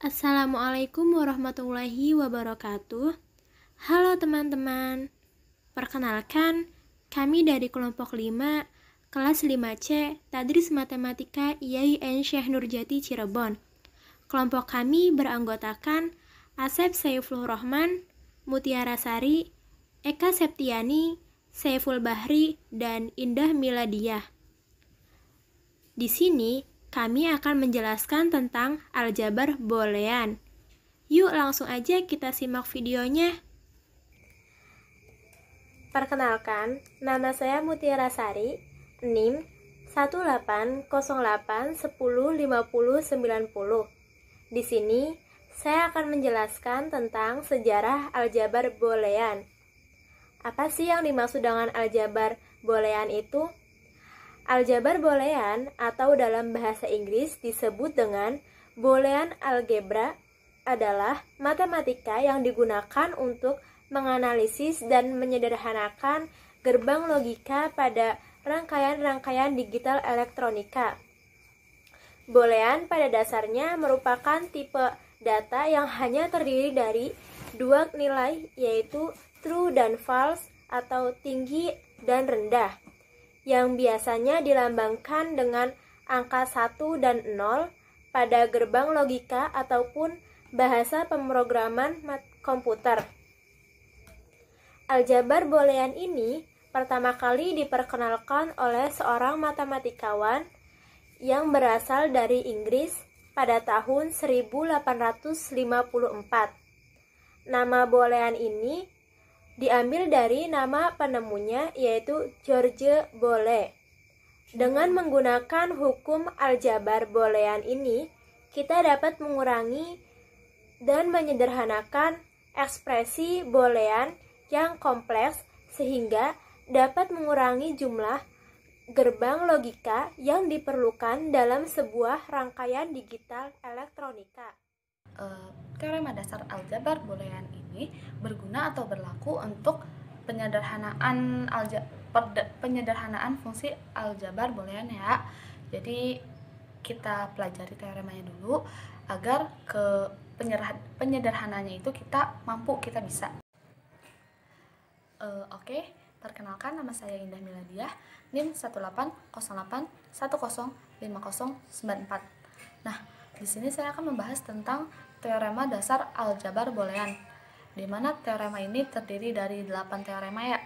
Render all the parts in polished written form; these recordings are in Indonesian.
Assalamualaikum warahmatullahi wabarakatuh. Halo teman-teman. Perkenalkan, kami dari kelompok 5, kelas 5C, Tadris Matematika IAIN Syekh Nurjati Cirebon. Kelompok kami beranggotakan Asep Saiful Rahman, Mutiara Sari, Eka Septiani, Saiful Bahri, dan Indah Miladiah. Di sini, kami akan menjelaskan tentang aljabar boolean. Yuk langsung aja kita simak videonya. Perkenalkan, nama saya Mutiara Sari, NIM 1808105090. Di sini, saya akan menjelaskan tentang sejarah aljabar boolean. Apa sih yang dimaksud dengan aljabar boolean itu? Aljabar boolean atau dalam bahasa Inggris disebut dengan Boolean algebra adalah matematika yang digunakan untuk menganalisis dan menyederhanakan gerbang logika pada rangkaian-rangkaian digital elektronika. Boolean pada dasarnya merupakan tipe data yang hanya terdiri dari dua nilai, yaitu true dan false atau tinggi dan rendah, yang biasanya dilambangkan dengan angka 1 dan 0 pada gerbang logika ataupun bahasa pemrograman komputer. Aljabar boolean ini pertama kali diperkenalkan oleh seorang matematikawan yang berasal dari Inggris pada tahun 1854. Nama boolean ini diambil dari nama penemunya, yaitu George Boole. Dengan menggunakan hukum aljabar boolean ini, kita dapat mengurangi dan menyederhanakan ekspresi boolean yang kompleks sehingga dapat mengurangi jumlah gerbang logika yang diperlukan dalam sebuah rangkaian digital elektronika. Teorema dasar aljabar boolean ini berguna atau berlaku untuk penyederhanaan fungsi aljabar boolean ya. Jadi kita pelajari teoremanya dulu agar ke penyederhanaannya itu kita bisa. Oke, perkenalkan, nama saya Indah Miladiah, NIM 1808105094. Nah, di sini saya akan membahas tentang teorema dasar aljabar boolean, di mana teorema ini terdiri dari 8 teorema ya.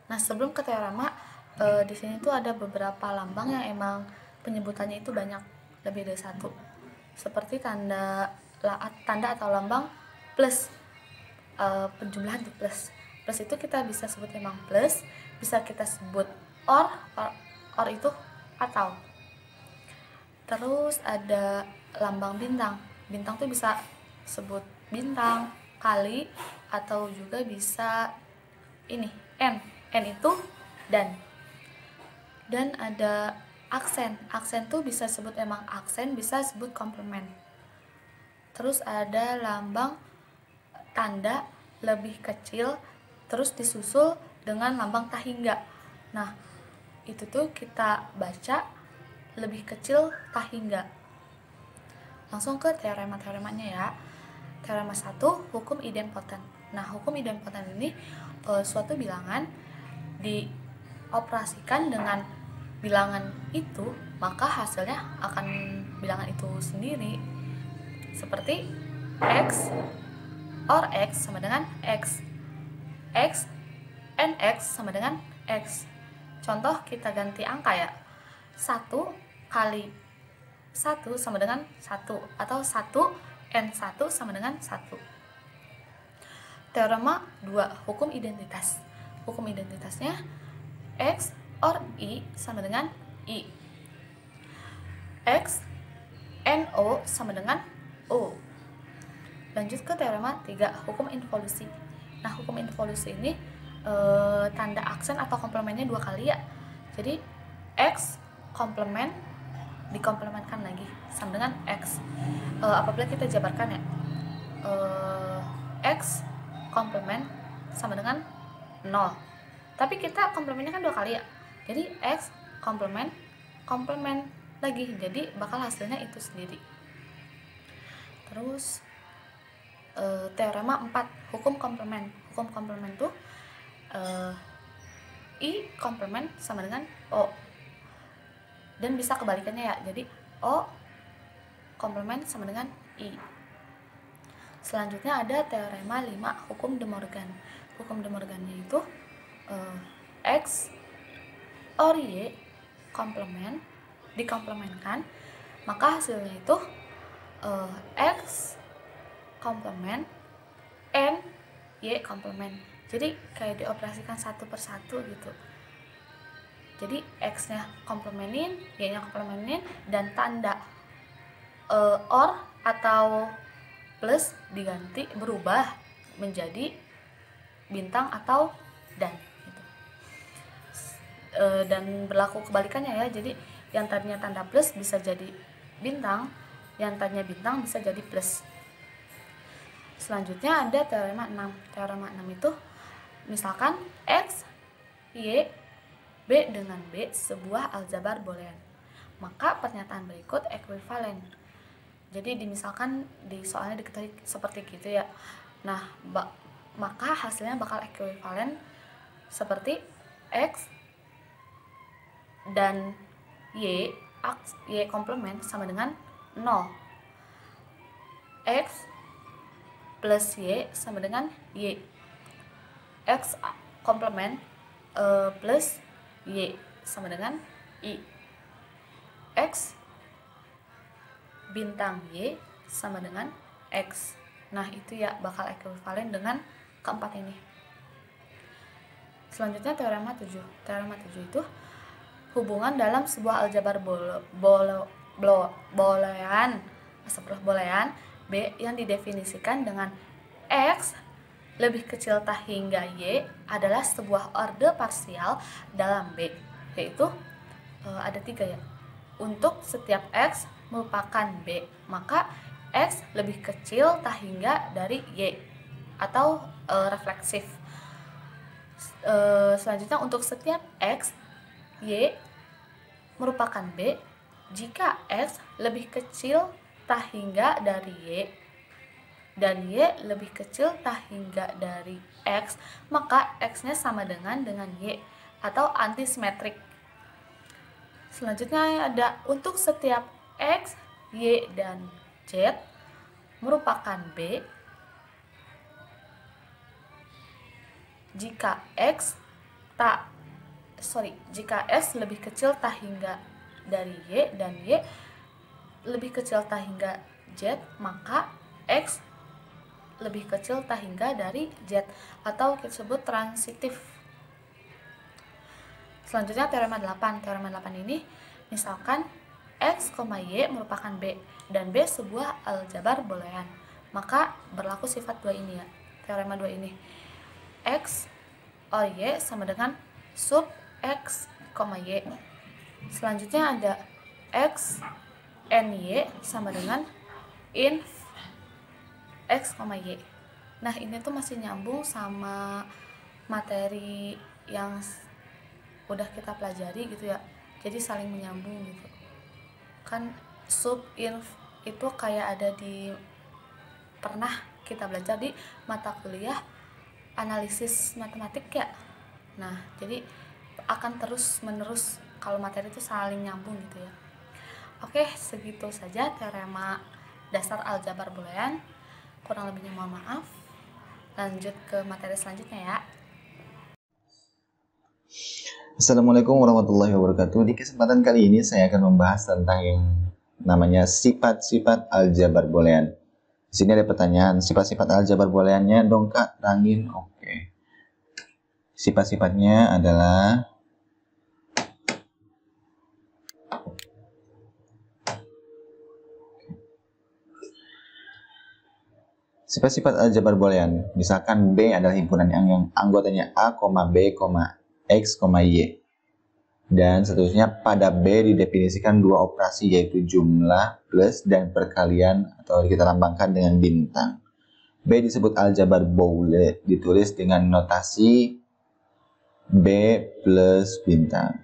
Nah, sebelum ke teorema, di sini tuh ada beberapa lambang yang emang penyebutannya itu banyak, lebih dari satu. Seperti tanda atau lambang plus, penjumlahan di plus. Plus itu kita bisa sebut emang plus, bisa kita sebut or itu atau. Terus ada lambang bintang. Bintang tuh bisa sebut bintang, kali, atau juga bisa ini, n. N itu dan. Dan ada aksen. Aksen tuh bisa sebut emang aksen, bisa sebut komplement. Terus ada lambang tanda lebih kecil, terus disusul dengan lambang tahingga. Nah, itu tuh kita baca lebih kecil tahingga. Langsung ke teorema-teoremanya ya. Teorema 1, hukum idempoten. Nah, hukum idempoten ini suatu bilangan dioperasikan dengan bilangan itu, maka hasilnya akan bilangan itu sendiri. Seperti x or x sama dengan x. X and x sama dengan x. Contoh kita ganti angka ya. 1 kali 1 sama dengan 1, atau 1 N1 sama dengan 1. Teorema 2, hukum identitas. Hukum identitasnya X or Y sama dengan Y. X NO sama dengan O. Lanjut ke teorema 3, hukum involusi. Nah, hukum involusi ini tanda aksen atau komplemennya 2 kali ya. Jadi X komplement dikomplementkan lagi sama dengan X. Apabila kita jabarkan ya, X komplement sama dengan 0. Tapi kita komplementnya kan 2 kali ya. Jadi X komplement, komplement lagi. Jadi bakal hasilnya itu sendiri. Terus teorema 4, hukum komplement. Hukum komplement tuh I komplement sama dengan O. Dan bisa kebalikannya ya. Jadi O komplement sama dengan I. Selanjutnya ada teorema 5, hukum De Morgan. Hukum De Morgannya itu X or Y komplement dikomplementkan, maka hasilnya itu X komplement N Y komplement. Jadi kayak dioperasikan satu persatu gitu. Jadi X-nya komplementin, Y-nya komplementin, dan tanda or atau plus diganti berubah menjadi bintang atau dan gitu. Dan berlaku kebalikannya ya. Jadi yang tadinya tanda plus bisa jadi bintang, yang tadinya bintang bisa jadi plus. Selanjutnya ada teorema 6. Teorema 6 itu misalkan X, Y, B dengan B sebuah aljabar boolean, maka pernyataan berikut ekuivalen. Jadi misalkan di soalnya diketahui seperti gitu ya. Nah, maka hasilnya bakal ekuivalen seperti X dan Y komplement sama dengan 0. X plus Y sama dengan Y. X komplement plus Y sama dengan I. X bintang Y sama dengan X. Nah, itu ya bakal ekuivalen dengan keempat ini. Selanjutnya teorema 7. Teorema 7 itu hubungan dalam sebuah aljabar boolean B yang didefinisikan dengan X lebih kecil tak hingga Y adalah sebuah orde parsial dalam B, yaitu ada 3 ya. Untuk setiap X merupakan B, maka X lebih kecil tak hingga dari Y atau refleksif. Selanjutnya untuk setiap X, Y merupakan B jika X lebih kecil tak hingga dari Y dan Y lebih kecil tak hingga dari X, maka X-nya sama dengan Y atau antisimetrik. Selanjutnya ada untuk setiap X, Y, dan Z merupakan B jika jika S lebih kecil tak hingga dari Y dan Y lebih kecil tak hingga Z, maka X lebih kecil tak hingga dari Z atau kita sebut transitif. Selanjutnya teorema 8. Teorema 8 ini misalkan X, Y merupakan B dan B sebuah aljabar boolean, maka berlaku sifat 2 ini ya. Teorema 2 ini X or Y sama dengan sub X, Y. Selanjutnya ada X and Y sama dengan inf X, Y. Nah, ini tuh masih nyambung sama materi yang udah kita pelajari gitu ya. Jadi saling menyambung gitu. Kan sub inf itu kayak ada di pernah kita belajar di mata kuliah analisis matematik ya. Nah, jadi akan terus menerus kalau materi itu saling nyambung gitu ya. Oke, segitu saja teorema dasar aljabar boolean. Kurang lebihnya mohon maaf. Lanjut ke materi selanjutnya ya. Assalamualaikum warahmatullahi wabarakatuh. Di kesempatan kali ini saya akan membahas tentang yang namanya sifat-sifat aljabar boolean. Di sini ada pertanyaan, sifat-sifat aljabar booleannya dong Kak, terangin. Oke. Sifat-sifatnya adalah sifat-sifat aljabar boolean. Misalkan B adalah himpunan yang anggotanya A, B, X, Y. Dan seterusnya pada B didefinisikan dua operasi yaitu jumlah, plus, dan perkalian atau kita lambangkan dengan bintang. B disebut aljabar boolean ditulis dengan notasi B plus bintang.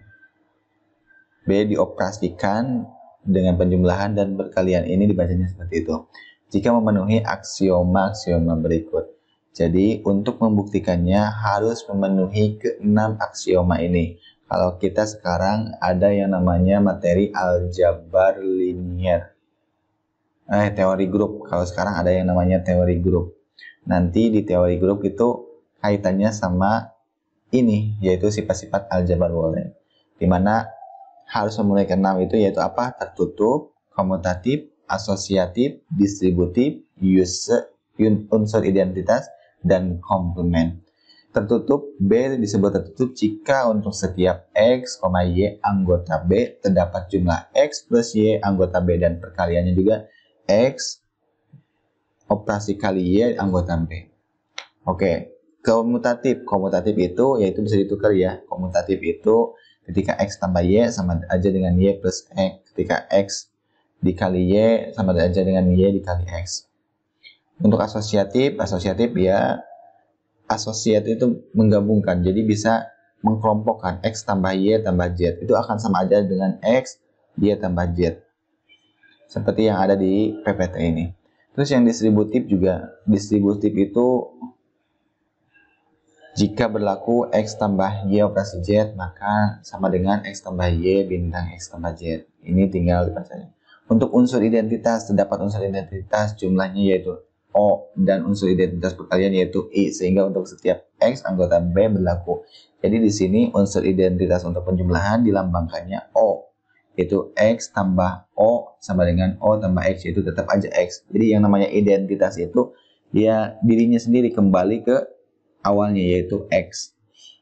B dioperasikan dengan penjumlahan dan perkalian. Ini dibacanya seperti itu. Jika memenuhi aksioma-aksioma berikut. Jadi untuk membuktikannya harus memenuhi ke-6 aksioma ini. Kalau kita sekarang ada yang namanya materi aljabar linier. Teori grup. Kalau sekarang ada yang namanya teori grup. Nanti di teori grup itu kaitannya sama ini, yaitu sifat-sifat aljabar boolean. Dimana harus memenuhi ke-6 itu yaitu apa? Tertutup, komutatif, asosiatif, distributif, unsur identitas, dan komplement. Tertutup, B disebut tertutup jika untuk setiap X, Y anggota B terdapat jumlah X plus Y anggota B dan perkaliannya juga X operasi kali Y anggota B. Oke, komutatif itu yaitu bisa ditukar ya. Komutatif itu ketika X tambah Y sama aja dengan Y plus X. Ketika X dikali Y sama aja dengan Y dikali X. Untuk asosiatif ya, asosiatif itu menggabungkan. Jadi bisa mengkelompokkan X tambah Y tambah Z. Itu akan sama aja dengan X, Y tambah Z. Seperti yang ada di PPT ini. Terus yang distributif juga. Distributif itu jika berlaku X tambah Y operasi Z, maka sama dengan X tambah Y bintang X tambah Z. Ini tinggal dibacanya. Untuk unsur identitas, terdapat unsur identitas jumlahnya yaitu O dan unsur identitas perkalian yaitu I. Sehingga untuk setiap X anggota B berlaku. Jadi di sini unsur identitas untuk penjumlahan dilambangkannya O. Yaitu X tambah O sama dengan O tambah X, yaitu tetap aja X. Jadi yang namanya identitas itu ya dirinya sendiri kembali ke awalnya yaitu X.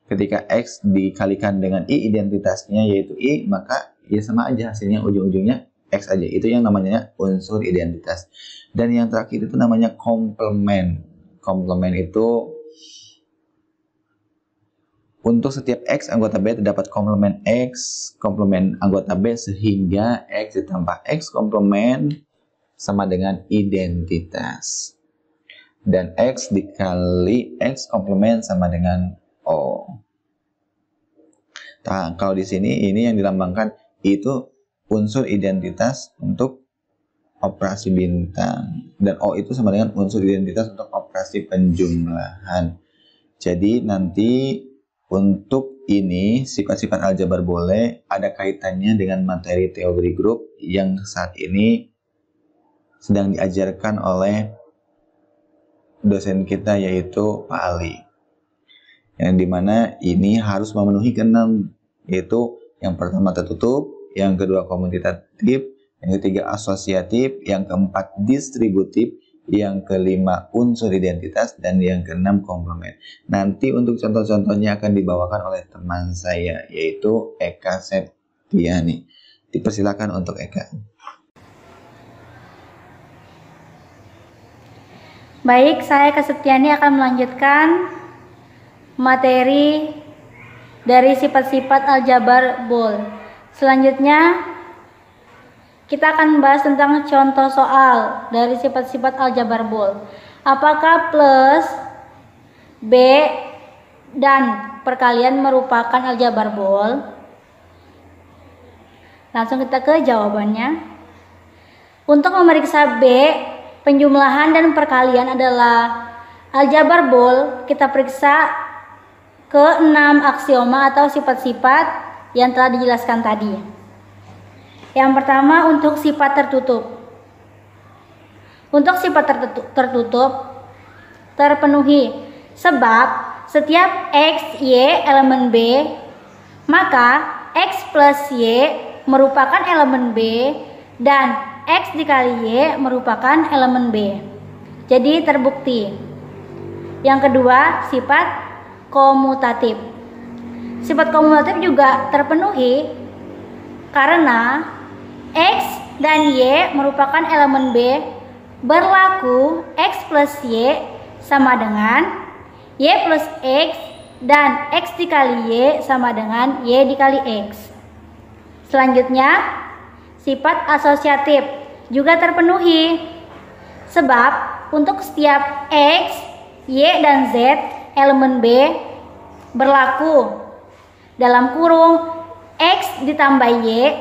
Ketika X dikalikan dengan I identitasnya yaitu I, maka ya sama aja hasilnya ujung-ujungnya X aja. Itu yang namanya unsur identitas. Dan yang terakhir itu namanya komplement. Komplement itu untuk setiap X anggota B terdapat komplement X, komplement anggota B sehingga X ditambah X komplement sama dengan identitas. Dan X dikali X komplement sama dengan O. Nah, kalau di sini ini yang dilambangkan itu unsur identitas untuk operasi bintang. Dan O itu sama dengan unsur identitas untuk operasi penjumlahan. Jadi nanti untuk ini sifat-sifat aljabar boolean ada kaitannya dengan materi teori grup yang saat ini sedang diajarkan oleh dosen kita yaitu Pak Ali. Yang dimana ini harus memenuhi ke-6, yaitu yang pertama tertutup, yang kedua komutatif, yang ketiga asosiatif, yang keempat distributif, yang kelima unsur identitas, dan yang keenam komplement. Nanti untuk contoh-contohnya akan dibawakan oleh teman saya yaitu Eka Septiani. Dipersilakan untuk Eka. Baik, saya Eka Septiani akan melanjutkan materi dari sifat-sifat aljabar boolean. Selanjutnya kita akan membahas tentang contoh soal dari sifat-sifat aljabar boolean. Apakah plus, B, dan perkalian merupakan aljabar boolean? Langsung kita ke jawabannya. Untuk memeriksa B, penjumlahan dan perkalian adalah aljabar boolean, kita periksa ke 6 aksioma atau sifat-sifat yang telah dijelaskan tadi. Yang pertama untuk sifat tertutup. Untuk sifat tertutup terpenuhi sebab setiap X, Y elemen B, maka X plus Y merupakan elemen B dan X dikali Y merupakan elemen B. Jadi terbukti. Yang kedua sifat komutatif. Sifat komutatif juga terpenuhi karena X dan Y merupakan elemen B, berlaku X plus Y sama dengan Y plus X dan X dikali Y sama dengan Y dikali X. Selanjutnya, sifat asosiatif juga terpenuhi sebab untuk setiap X, Y dan Z elemen B berlaku dalam kurung X ditambah Y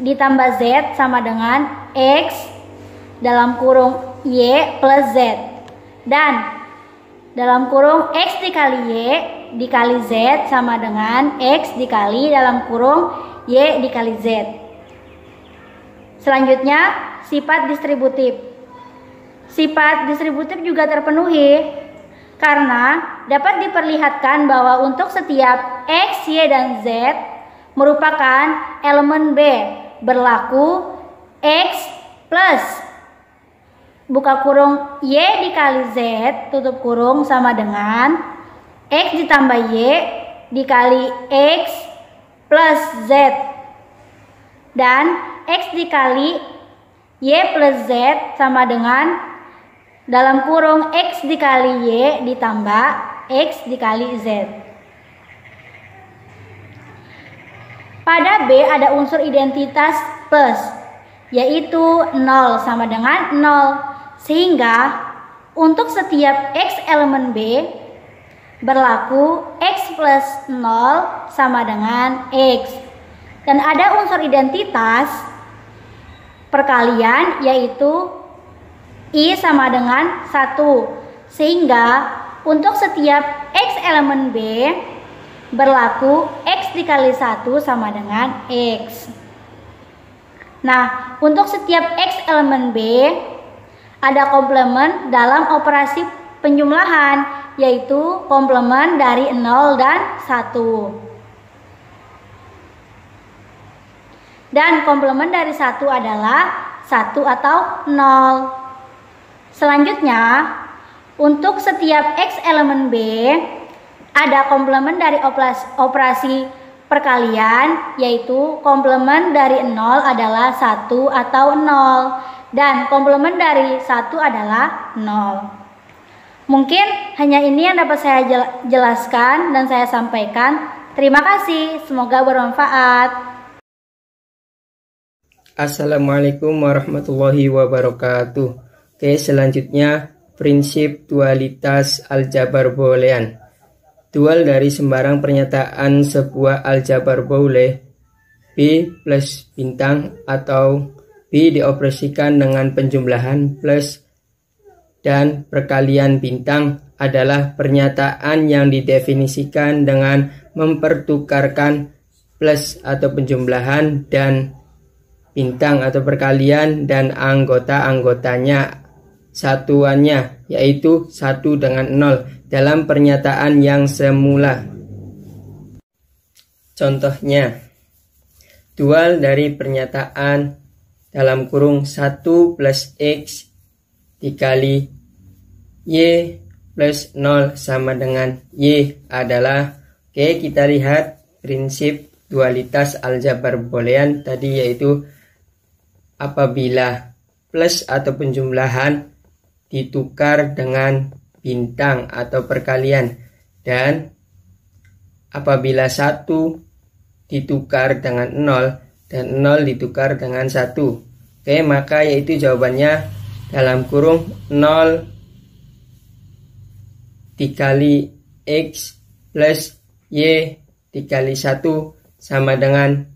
ditambah Z sama dengan X dalam kurung Y plus Z. Dan dalam kurung X dikali Y dikali Z sama dengan X dikali dalam kurung Y dikali Z. Selanjutnya, sifat distributif. Sifat distributif juga terpenuhi karena dapat diperlihatkan bahwa untuk setiap X, Y, dan Z merupakan elemen B berlaku X plus buka kurung Y dikali Z tutup kurung sama dengan X ditambah Y dikali X plus Z, dan X dikali Y plus Z sama dengan dalam kurung X dikali Y ditambah X dikali Z. Pada B ada unsur identitas plus, yaitu 0 sama dengan 0, sehingga untuk setiap X elemen B berlaku X plus 0 sama dengan X. Dan ada unsur identitas perkalian, yaitu I sama dengan 1, sehingga untuk setiap X elemen B berlaku X dikali 1 sama dengan X. Nah, untuk setiap X elemen B ada komplement dalam operasi penjumlahan, yaitu komplement dari 0 dan 1. Dan komplement dari 1 adalah 1 atau 0. Selanjutnya, untuk setiap X elemen B ada komplement dari operasi perkalian, yaitu komplement dari 0 adalah 1 atau 0, dan komplement dari 1 adalah 0. Mungkin hanya ini yang dapat saya jelaskan dan saya sampaikan. Terima kasih, semoga bermanfaat. Assalamualaikum warahmatullahi wabarakatuh. Oke, selanjutnya prinsip dualitas aljabar boolean. Dual dari sembarang pernyataan sebuah aljabar boole B plus bintang atau B dioperasikan dengan penjumlahan plus dan perkalian bintang adalah pernyataan yang didefinisikan dengan mempertukarkan plus atau penjumlahan dan bintang atau perkalian dan anggota-anggotanya satuannya, yaitu 1 dengan 0 dalam pernyataan yang semula. Contohnya, dual dari pernyataan dalam kurung 1 plus X dikali Y plus 0 sama dengan Y adalah, oke, kita lihat prinsip dualitas aljabar boolean tadi, yaitu apabila plus atau penjumlahan ditukar dengan bintang atau perkalian, dan apabila 1 ditukar dengan 0 dan 0 ditukar dengan 1. Oke, maka yaitu jawabannya dalam kurung 0 dikali X plus Y dikali 1 sama dengan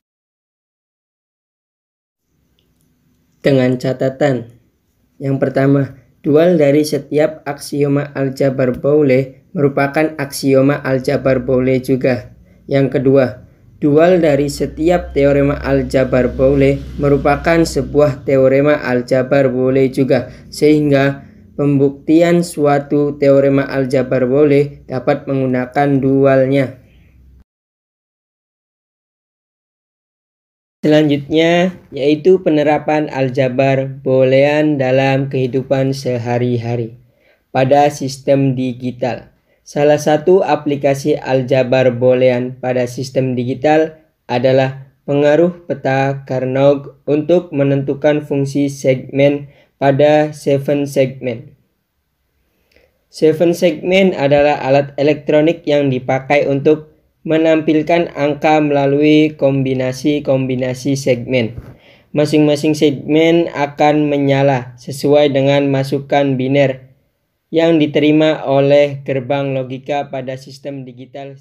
catatan. Yang pertama, dual dari setiap aksioma aljabar boole merupakan aksioma aljabar boole juga. Yang kedua, dual dari setiap teorema aljabar boole merupakan sebuah teorema aljabar boole juga, sehingga pembuktian suatu teorema aljabar boole dapat menggunakan dualnya. Selanjutnya, yaitu penerapan aljabar boolean dalam kehidupan sehari-hari pada sistem digital. Salah satu aplikasi aljabar boolean pada sistem digital adalah pengaruh peta Carnot untuk menentukan fungsi segmen pada 7 segmen. 7 segmen adalah alat elektronik yang dipakai untuk menampilkan angka melalui kombinasi-kombinasi segmen. Masing-masing segmen akan menyala sesuai dengan masukan biner yang diterima oleh gerbang logika pada sistem digital.